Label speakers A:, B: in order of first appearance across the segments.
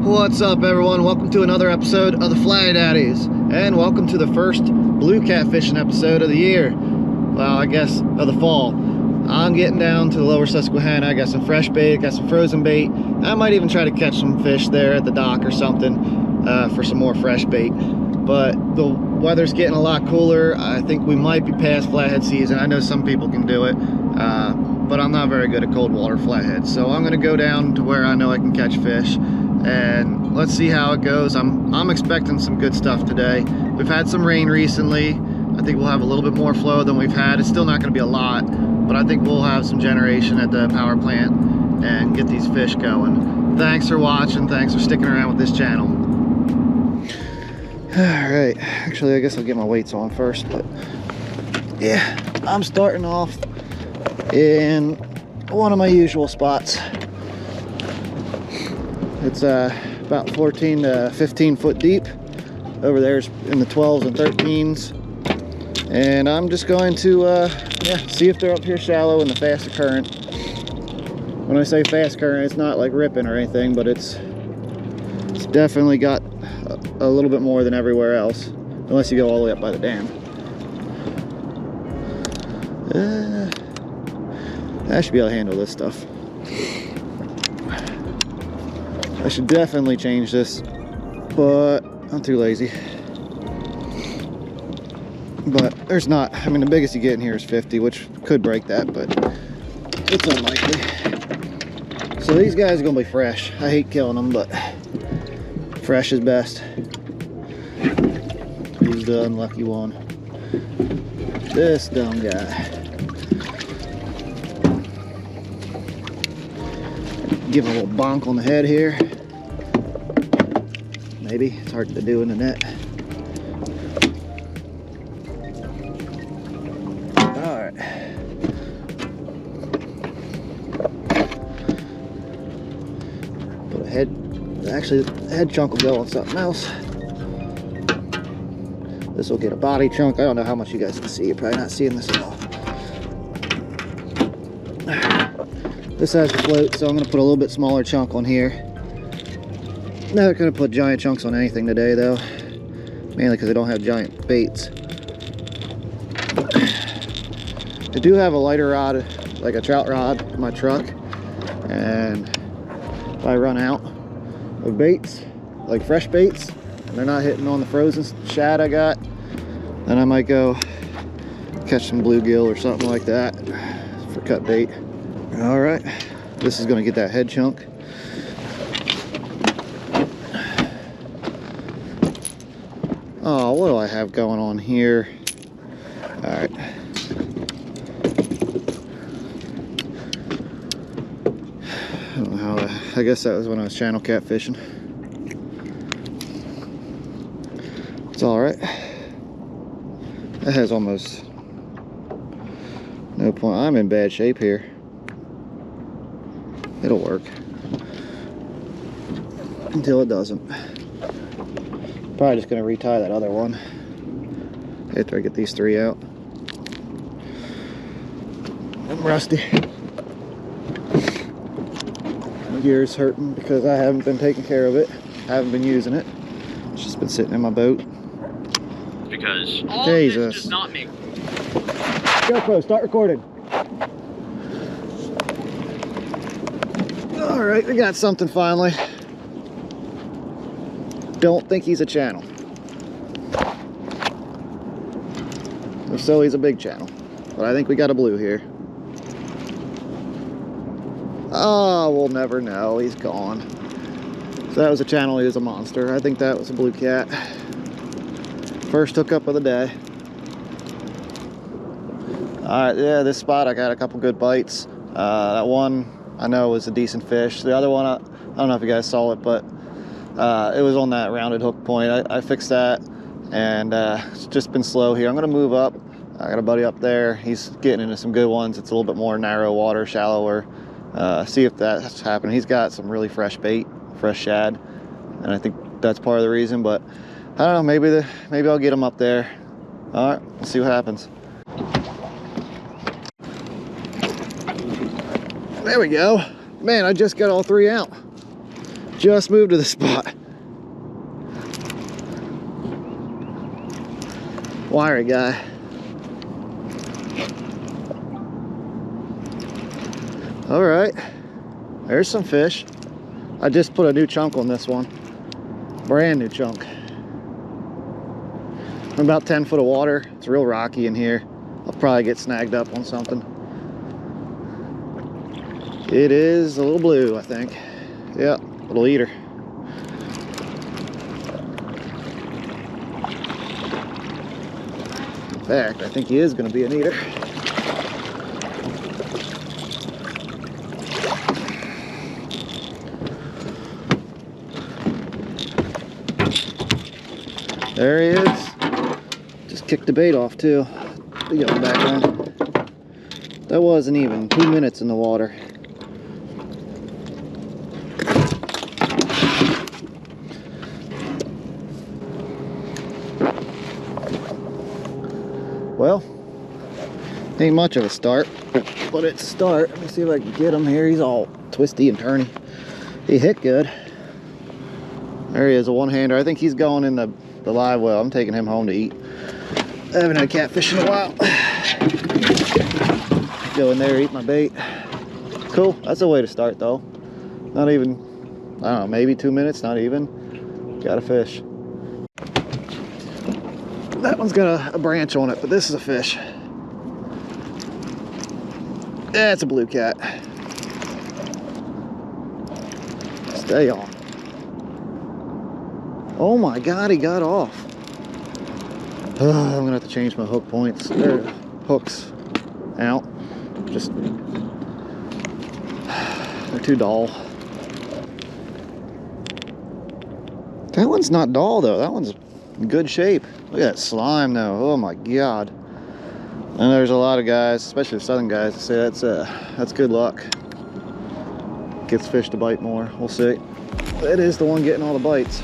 A: What's up, everyone? Welcome to another episode of the Fly Daddies, and welcome to the first blue catfishing episode of the year. Well, I guess of the fall. I'm getting down to the lower Susquehanna. I got some fresh bait, got some frozen bait. I might even try to catch some fish there at the dock or something for some more fresh bait. But the weather's getting a lot cooler. I think we might be past flathead season. I know some people can do it, but I'm not very good at cold water flathead. So I'm gonna go down to where I know I can catch fish, and let's see how it goes. I'm expecting some good stuff today. We've had some rain recently. I think we'll have a little bit more flow than we've had. It's still not going to be a lot, but I think we'll have some generation at the power plant and get these fish going. Thanks for watching. Thanks for sticking around with this channel. All right, actually I guess I'll get my weights on first, but yeah, I'm starting off in one of my usual spots. It's about 14 to 15 foot deep. Over there's in the 12s and 13s. And I'm just going to see if they're up here shallow in the fast current. When I say fast current, it's not like ripping or anything, but it's definitely got a little bit more than everywhere else, unless you go all the way up by the dam. I should be able to handle this stuff. I should definitely change this, but I'm too lazy. But there's not, I mean, the biggest you get in here is 50, which could break that, but it's unlikely. So these guys are gonna be fresh. I hate killing them, but fresh is best. Who's the unlucky one? This dumb guy. Give him a little bonk on the head here. Maybe, it's hard to do in the net. Alright. Put a head, actually the head chunk will go on something else. This will get a body chunk. I don't know how much you guys can see. You're probably not seeing this at all. This has a float, so I'm going to put a little bit smaller chunk on here. Not going to put giant chunks on anything today, though. Mainly because I don't have giant baits. I do have a lighter rod, like a trout rod, in my truck. And if I run out of baits, like fresh baits, and they're not hitting on the frozen shad I got, then I might go catch some bluegill or something like that for cut bait. All right, this is going to get that head chunk. Oh, what do I have going on here? All right. I don't know how, I guess that was when I was channel catfishing. It's all right. That has almost no point. I'm in bad shape here. It'll work until it doesn't. Probably just gonna retie that other one after I get these three out. I'm rusty. My gear's hurting because I haven't been taking care of it. I haven't been using it. It's just been sitting in my boat.
B: Because all
A: Jesus.
B: this does not make.
A: GoPro, start recording. All right, we got something finally. Don't think he's a channel. If so, he's a big channel. But I think we got a blue here. Oh, we'll never know. He's gone. So that was a channel. He was a monster. I think that was a blue cat. First hookup of the day. All right, yeah, this spot I got a couple good bites. That one I know was a decent fish. The other one, I don't know if you guys saw it, but it was on that rounded hook point. I fixed that, and it's just been slow here. I'm gonna move up. I got a buddy up there. He's getting into some good ones. It's a little bit more narrow water, shallower. See if that's happening. He's got some really fresh bait, fresh shad, and I think that's part of the reason, but I don't know, maybe I'll get him up there. All right, let's see what happens. There we go. Man, I just got all three out. Just moved to the spot. Wiry guy. All right, there's some fish. I just put a new chunk on this one. Brand new chunk. About 10 foot of water. It's real rocky in here. I'll probably get snagged up on something. It is a little blue, I think. Yeah, little eater. In fact, I think he is going to be an eater. There he is. Just kicked the bait off too. We got him back on. That wasn't even 2 minutes in the water. Well, ain't much of a start, but it's a start. Let me see if I can get him here. He's all twisty and turny. He hit good. There he is, a one-hander. I think he's going in the live well. I'm taking him home to eat. I haven't had catfish in a while. Go in there, eat my bait. Cool, that's a way to start though. Not even, I don't know, maybe 2 minutes, not even. Got a fish. That one's got a branch on it, but this is a fish. Yeah, it's a blue cat. Stay on. Oh my God, he got off. I'm gonna have to change my hook points. There, hooks out. Just, they're too dull. That one's not dull though. That one's in good shape. Look at that slime though. Oh my God. And there's a lot of guys, especially the southern guys, that say that's good luck. Gets fish to bite more. We'll see. It is the one getting all the bites.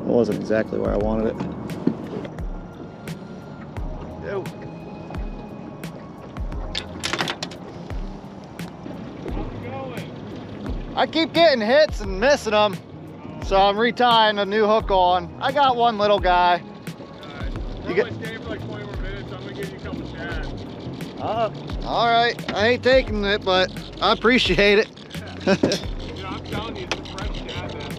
A: It wasn't exactly where I wanted it. Yo. I keep getting hits and missing them, so I'm retying a new hook on. I got one little guy.
C: You get staying for like 20 more minutes. I'm gonna give you a couple shads.
A: All right. I ain't taking it, but I appreciate it.
C: Yeah. Dude, I'm telling you, it's a fresh shad, man.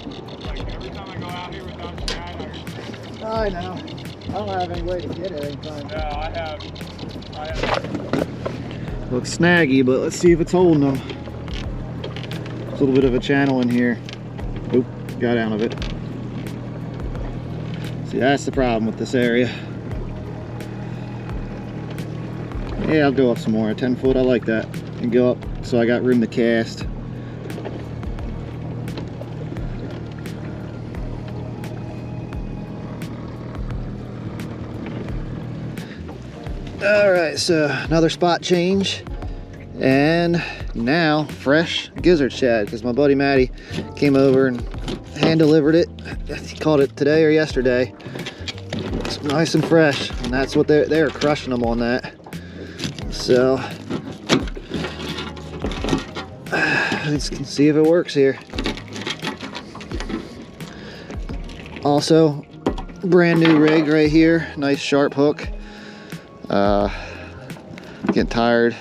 C: Like every time I go out here without shad,
A: I know. I don't have any way to get it anytime.
C: no, I have.
A: Looks snaggy, but let's see if it's holding them. There's a little bit of a channel in here. Oop, got out of it. See, that's the problem with this area. Yeah, I'll go up some more. 10 foot, I like that. And go up so I got room to cast. All right, so another spot change. And now fresh gizzard shad, because my buddy Matty came over and hand delivered it. He caught it today or yesterday. It's nice and fresh, and that's what they're crushing them on that. So let's see if it works here. Also, brand new rig right here, nice sharp hook. Getting tired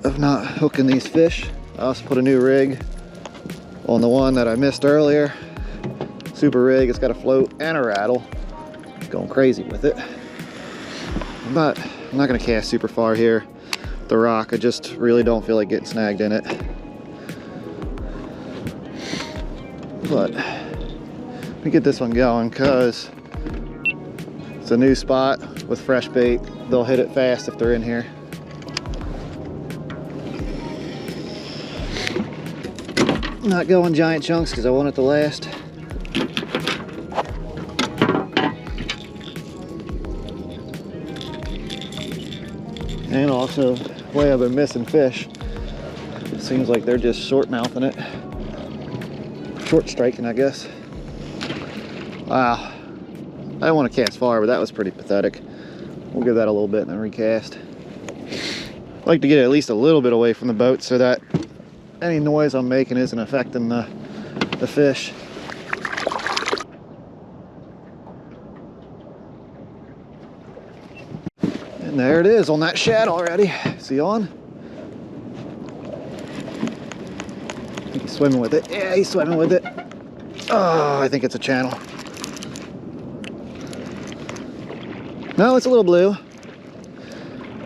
A: of not hooking these fish. I also put a new rig on the one that I missed earlier. Super rig, it's got a float and a rattle. Going crazy with it. But I'm not gonna cast super far here. The rock, I just really don't feel like getting snagged in it. But let me get this one going, because it's a new spot with fresh bait. They'll hit it fast if they're in here. Not going giant chunks because I want it to last. And also, the way I've been missing fish, it seems like they're just short mouthing it. Short striking, I guess. Wow. I don't want to cast far, but that was pretty pathetic. We'll give that a little bit and then recast. I like to get at least a little bit away from the boat so that any noise I'm making isn't affecting the fish. And there it is on that shad already. Is he on? He's swimming with it. Yeah, he's swimming with it. Oh, I think it's a channel. No, it's a little blue.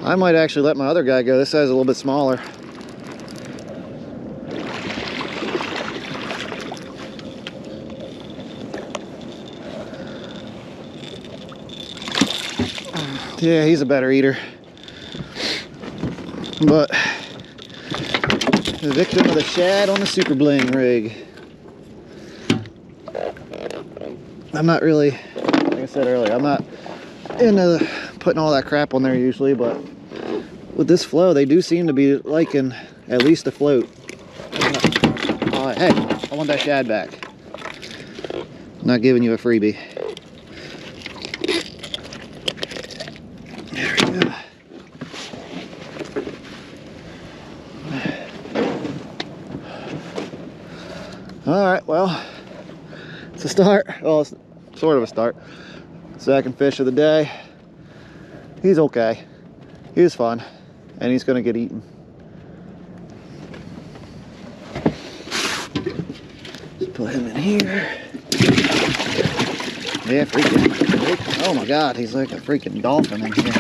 A: I might actually let my other guy go. This size is a little bit smaller. Yeah, he's a better eater. But the victim of the shad on the super bling rig. I'm not really, like I said earlier, I'm not into putting all that crap on there usually, but with this flow, they do seem to be liking at least a float. Hey, I want that shad back. I'm not giving you a freebie. There we go. All right, well, it's a start. Well, it's sort of a start. Second fish of the day. He's okay. He was fun, and he's gonna get eaten. Just put him in here. Yeah, freaking. Oh my God, he's like a freaking dolphin in here.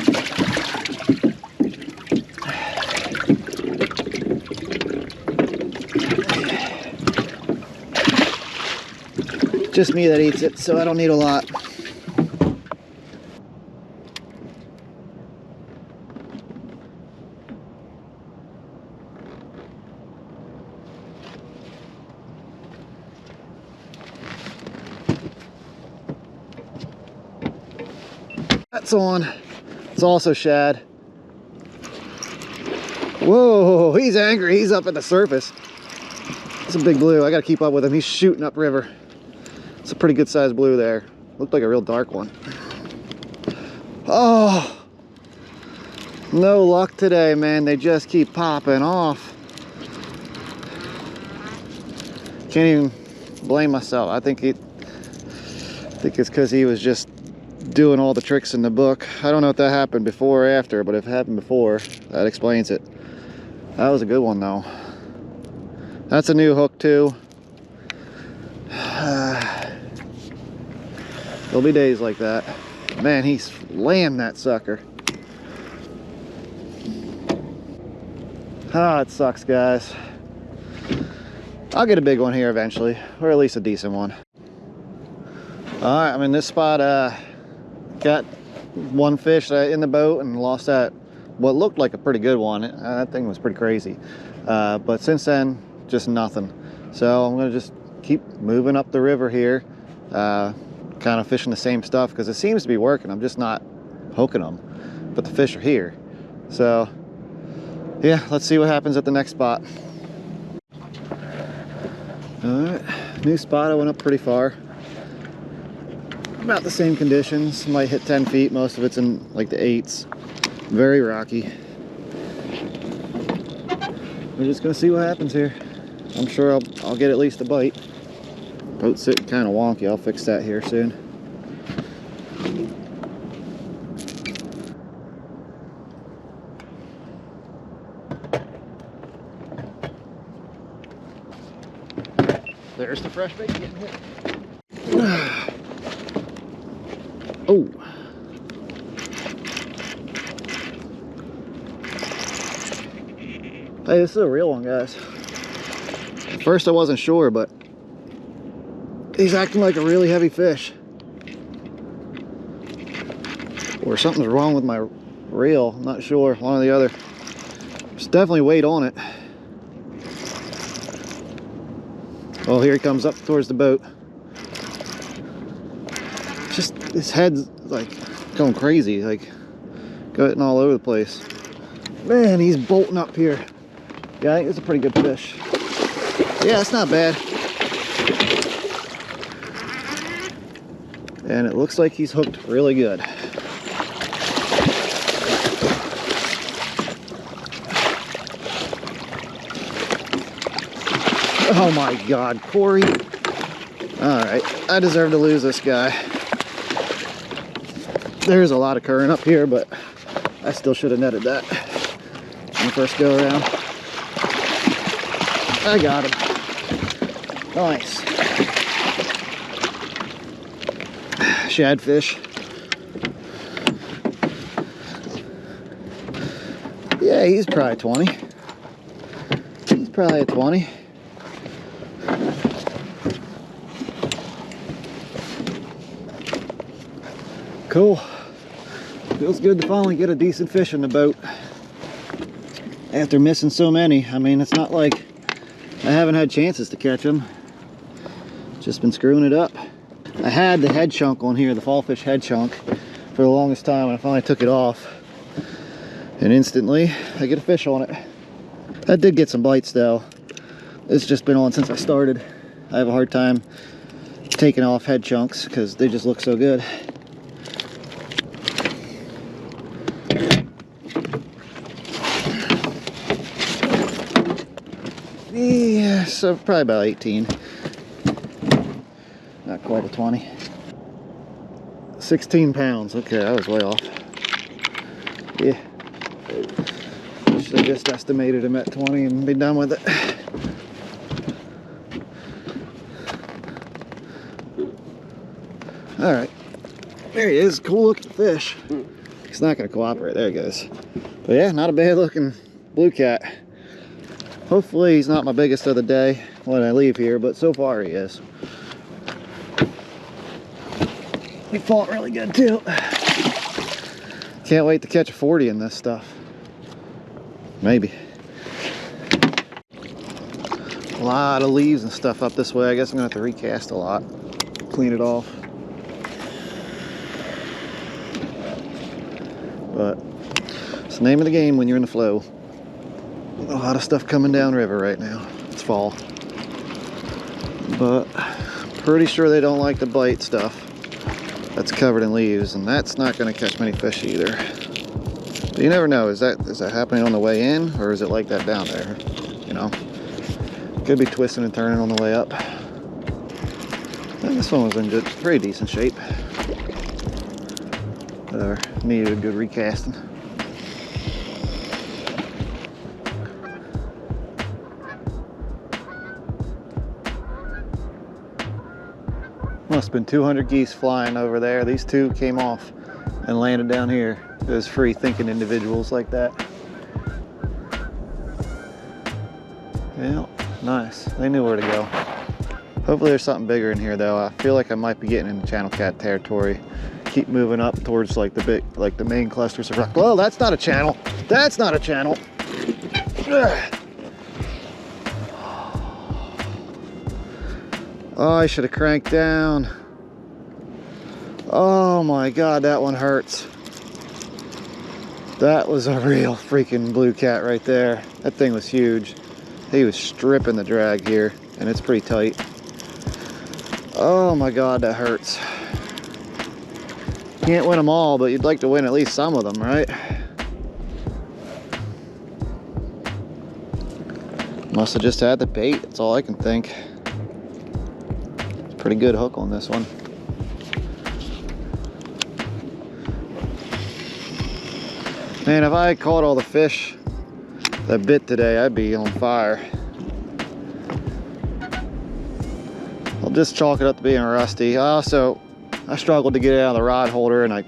A: Just me that eats it, so I don't need a lot. That's on. It's also shad. Whoa, he's angry. He's up at the surface. It's a big blue. I gotta keep up with him. He's shooting upriver. It's a pretty good sized blue there. Looked like a real dark one. Oh, no luck today, man. They just keep popping off. Can't even blame myself. I think it's because he was just doing all the tricks in the book. I don't know if that happened before or after, but if it happened before, that explains it. That was a good one though. That's a new hook too. There'll be days like that. Man, he slammed that sucker. Ah, it sucks, guys. I'll get a big one here eventually, or at least a decent one. All right, I'm in this spot. Got one fish in the boat and lost that, what looked like a pretty good one. That thing was pretty crazy. But since then, just nothing. So I'm gonna just keep moving up the river here, kind of fishing the same stuff because it seems to be working. I'm just not hooking them, but the fish are here. So yeah, let's see what happens at the next spot. All right, new spot. I went up pretty far. About the same conditions. Might hit 10 feet. Most of it's in like the 8s. Very rocky. We're just gonna see what happens here. I'm sure I'll get at least a bite. Boat's sitting kind of wonky. I'll fix that here soon. There's the fresh bait getting hit. Oh. Hey, this is a real one, guys. At first I wasn't sure, but he's acting like a really heavy fish. Or something's wrong with my reel. I'm not sure. One or the other. There's definitely weight on it. Oh, here he comes up towards the boat. Just his head's like going crazy, like going all over the place. Man, he's bolting up here. Yeah, I think it's a pretty good fish. Yeah, it's not bad. And it looks like he's hooked really good. Oh my God, Corey. All right, I deserve to lose this guy. There's a lot of current up here, but I still should have netted that on the first go around. I got him. Nice. Shadfish. Yeah, he's probably 20. He's probably a 20. Cool. Feels good to finally get a decent fish in the boat after missing so many. I mean, it's not like I haven't had chances to catch them. Just been screwing it up. I had the head chunk on here, the fall fish head chunk, for the longest time, and I finally took it off. And instantly, I get a fish on it. I did get some bites though. It's just been on since I started. I have a hard time taking off head chunks because they just look so good. Yeah, so probably about 18. Not quite a 20. 16 pounds. Okay, I was way off. Yeah. Should have just estimated him at 20 and be done with it. All right. There he is. Cool looking fish. He's not going to cooperate. There he goes. But yeah, not a bad looking blue cat. Hopefully he's not my biggest of the day when I leave here, but so far he is. He fought really good too. Can't wait to catch a 40 in this stuff. Maybe. A lot of leaves and stuff up this way. I guess I'm gonna have to recast a lot. Clean it off. But it's the name of the game when you're in the flow. A lot of stuff coming down river right now. It's fall. But pretty sure they don't like the bite stuff that's covered in leaves, and that's not going to catch many fish either. But you never know. Is that happening on the way in, or is it like that down there? You know, could be twisting and turning on the way up. And this one was in good, pretty decent shape. Needed a good recasting. Must have been 200 geese flying over there. These two came off and landed down here. It was free thinking individuals like that. Yeah, nice. They knew where to go. Hopefully there's something bigger in here though. I feel like I might be getting into channel cat territory. Keep moving up towards like the main clusters of rock. Well, that's not a channel. That's not a channel. Ugh. Oh, I should have cranked down. Oh my God, that one hurts. That was a real freaking blue cat right there. That thing was huge. He was stripping the drag here, and it's pretty tight. Oh my God, that hurts. Can't win them all, but you'd like to win at least some of them, right? Must have just had the bait, that's all I can think. Pretty good hook on this one. Man, if I had caught all the fish that bit today, I'd be on fire. I'll just chalk it up to being rusty. I struggled to get it out of the rod holder, and I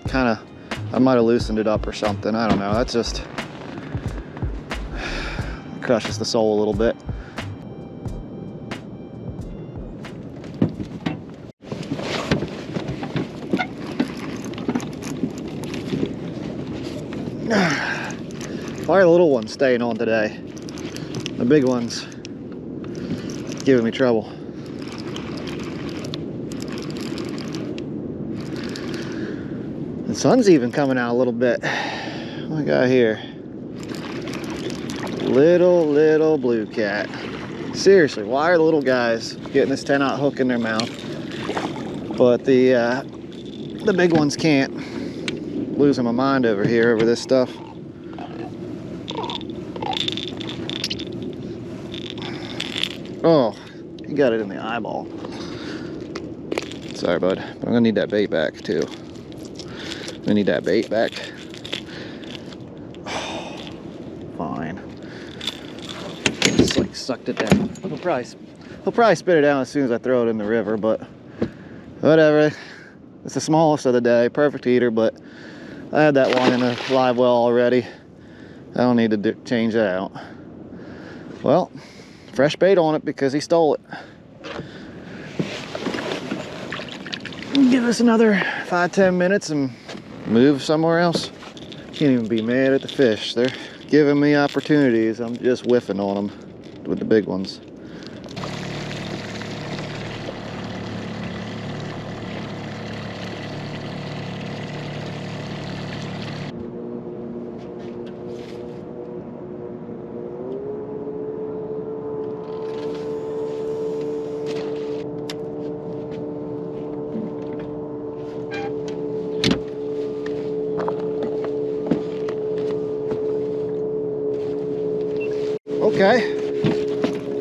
A: might have loosened it up or something. I don't know. That's just crushes the soul a little bit. Why are the little ones staying on today? The big ones giving me trouble. The sun's even coming out a little bit. What do I got here? Little blue cat. Seriously, why are the little guys getting this 10-aught hook in their mouth, but the big ones can't? Losing my mind over here over this stuff. Oh, You got it in the eyeball. Sorry, bud. But I'm gonna need that bait back too. I'm gonna need that bait back. Oh, fine. Just like sucked it down. He'll probably spit it out as soon as I throw it in the river, but whatever. It's the smallest of the day. Perfect eater, but I had that one in a live well already. I don't need to change that out. Well, fresh bait on it because he stole it. Give us another 5-10 minutes and move somewhere else. Can't even be mad at the fish. They're giving me opportunities. I'm just whiffing on them with the big ones. Okay,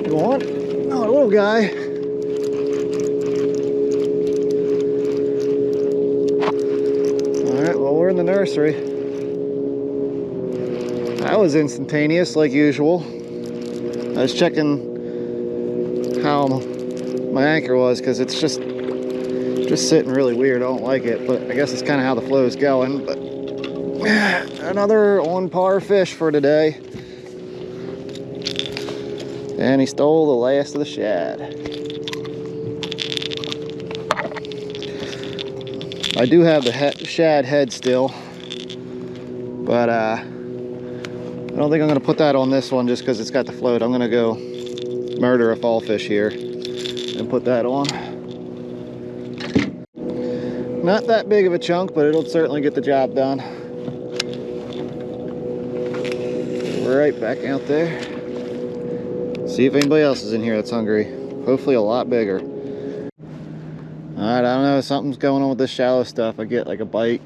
A: you want? Oh, a little guy. All right, well, we're in the nursery. That was instantaneous, like usual. I was checking how my anchor was because it's just sitting really weird. I don't like it, but I guess it's kind of how the flow is going. But another on par fish for today. And he stole the last of the shad. I do have the shad head still, but I don't think I'm going to put that on this one just because it's got the float. I'm going to go murder a fall fish here and put that on. Not that big of a chunk, but it'll certainly get the job done. We're right back out there. See if anybody else is in here that's hungry. Hopefully a lot bigger. Alright, I don't know, something's going on with this shallow stuff. I get like a bite,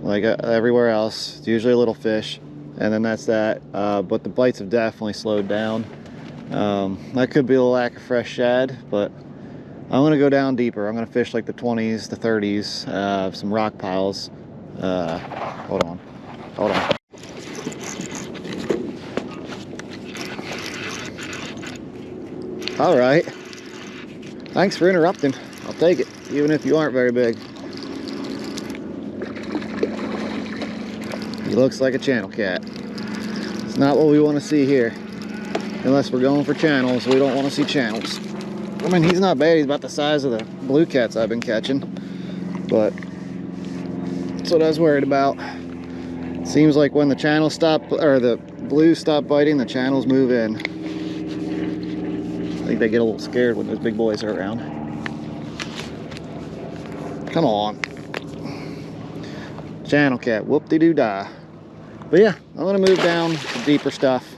A: like everywhere else. It's usually a little fish, and then that's that. But the bites have definitely slowed down. That could be a lack of fresh shad, but I'm gonna go down deeper. I'm gonna fish like the 20s, the 30s, some rock piles. Hold on. All right, thanks for interrupting. I'll take it, even if you aren't very big. He looks like a channel cat. It's not what we want to see here. Unless we're going for channels, we don't want to see channels. I mean, he's not bad. He's about the size of the blue cats I've been catching. But that's what I was worried about. Seems like when the channels stop, or the blues stop biting, the channels move in. I think they get a little scared when those big boys are around. Come on. Channel cat, whoop-de-doo-dah. But yeah, I'm gonna move down to deeper stuff.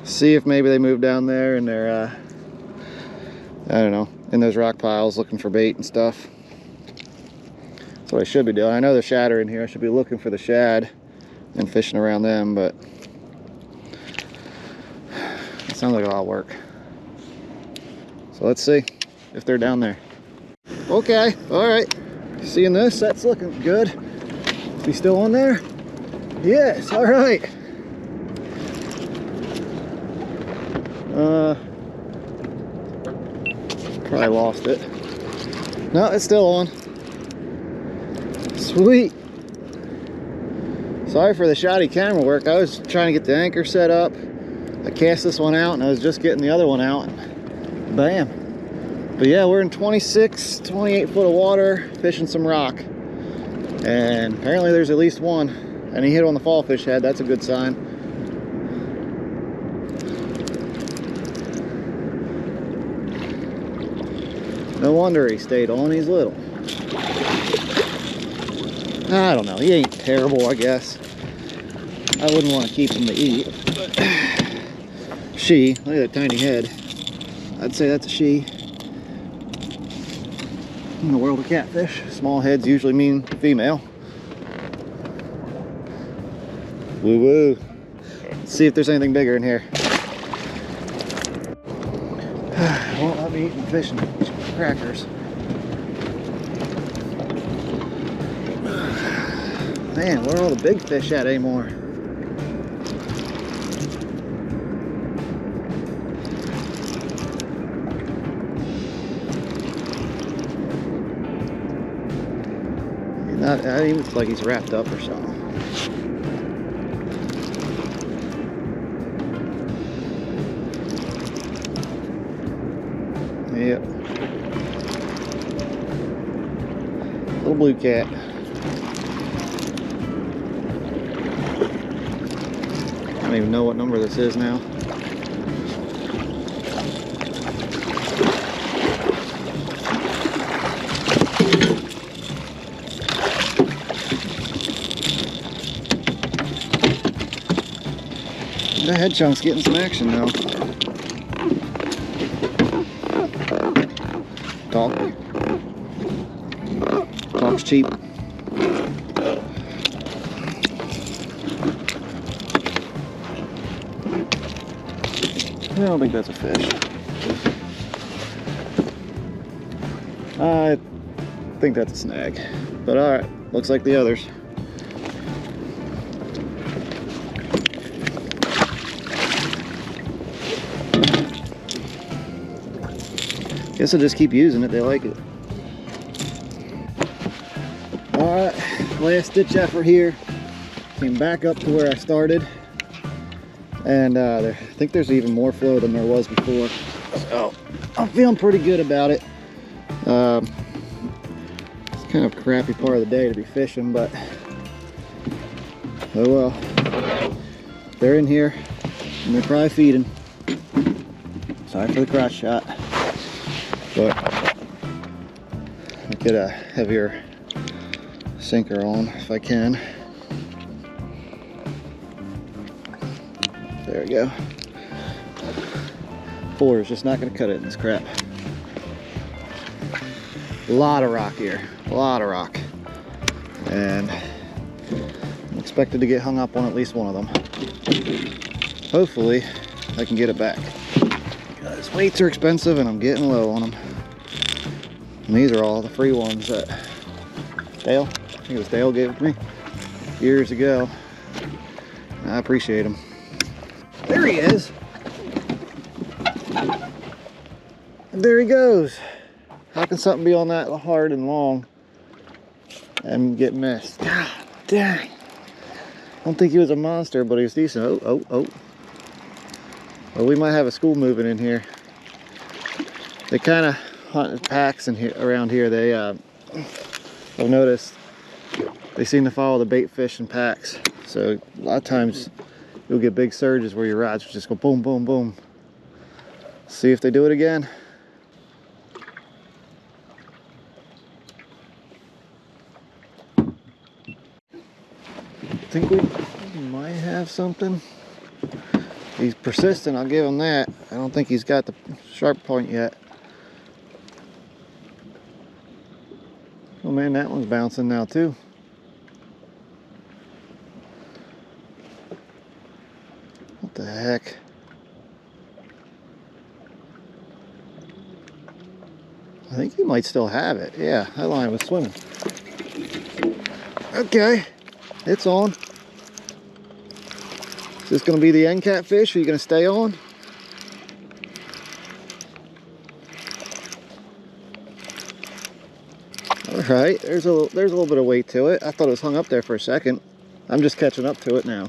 A: See if maybe they move down there and they're, I don't know, in those rock piles looking for bait and stuff. That's what I should be doing. I know there's shad in here. I should be looking for the shad and fishing around them, but it sounds like a lot of work. So let's see if they're down there. Okay, all right. Seeing this, that's looking good. Is he still on there? Yes, all right. Probably lost it. No, it's still on. Sweet. Sorry for the shoddy camera work. I was trying to get the anchor set up. I cast this one out and I was just getting the other one out. Bam. But yeah, we're in 26, 28 foot of water, fishing some rock. And apparently there's at least one. And he hit on the fall fish head. That's a good sign. No wonder he stayed on. He's little. I don't know. He ain't terrible, I guess. I wouldn't want to keep him to eat. But she, look at that tiny head. I'd say that's a she. In the world of catfish, small heads usually mean female. Woo woo. Let's see if there's anything bigger in here. won't let me eat fish and crackers. Man, where are all the big fish at anymore? It even looks like he's wrapped up or something. Yep. Little blue cat. I don't even know what number this is now. The head chunk's getting some action now. Talk's cheap. I don't think that's a fish. I think that's a snag. But alright, looks like the others. Guess I'll just keep using it, they like it. Alright, last ditch effort here. Came back up to where I started. And I think there's even more flow than there was before. So, I'm feeling pretty good about it. It's kind of a crappy part of the day to be fishing, but oh well. They're in here, and they're probably feeding. Sorry for the crotch shot. But I'll get a heavier sinker on if I can. There we go. 4 is just not going to cut it in this crap. A lot of rock here. A lot of rock. And I'm expected to get hung up on at least one of them. Hopefully I can get it back. Because weights are expensive and I'm getting low on them. And these are all the free ones that Dale, I think it was Dale gave it to me years ago. I appreciate them. There he is. There he goes. How can something be on that hard and long and get missed? God dang. I don't think he was a monster, but he was decent. Oh. Well, we might have a school moving in here. They kind of hunt in packs in here, around here. They, I've noticed, they seem to follow the bait fish in packs. So a lot of times you'll get big surges where your rods just go boom, boom, boom. See if they do it again. I think we might have something. He's persistent, I'll give him that. I don't think he's got the sharp point yet. Oh man, that one's bouncing now too. What the heck? I think he might still have it. Yeah, that line was swimming. Okay, it's on. Is this going to be the end catfish? Are you going to stay on? All right, there's a little bit of weight to it. I thought it was hung up there for a second. I'm just catching up to it now.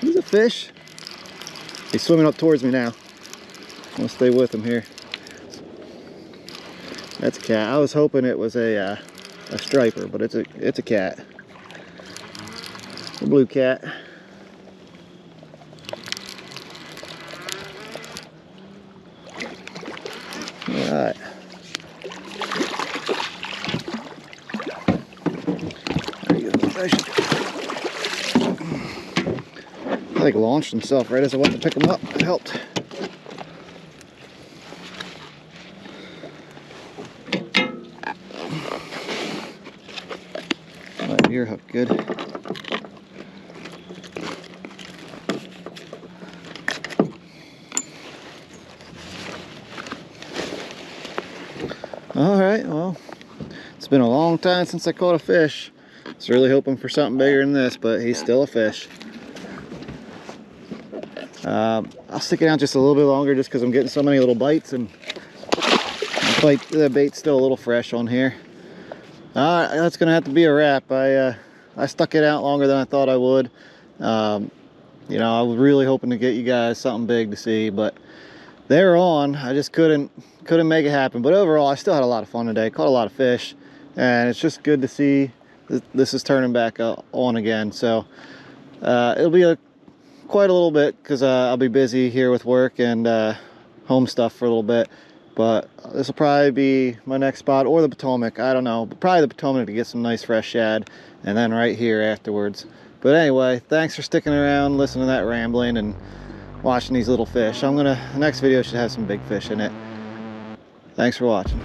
A: He's a fish. He's swimming up towards me now. I'm gonna stay with him here. That's a cat. I was hoping it was a striper, but it's a cat. A blue cat. All right. There he goes. I think launched himself right as I went to pick him up. It helped. Right, ear hook good. All right, well, it's been a long time since I caught a fish. I was really hoping for something bigger than this, but he's still a fish. I'll stick it out just a little bit longer just because I'm getting so many little bites, and the bait's still a little fresh on here. All right, that's gonna have to be a wrap. I stuck it out longer than I thought I would. You know, I was really hoping to get you guys something big to see, but they're on. I just couldn't make it happen. But overall, I still had a lot of fun today. Caught a lot of fish, and it's just good to see this is turning back on again. So it'll be quite a little bit because I'll be busy here with work and home stuff for a little bit. But this will probably be my next spot, or the Potomac. I don't know, but probably the Potomac to get some nice fresh shad, and then right here afterwards. But anyway, thanks for sticking around, listening to that rambling and watching these little fish. The next video should have some big fish in it. Thanks for watching.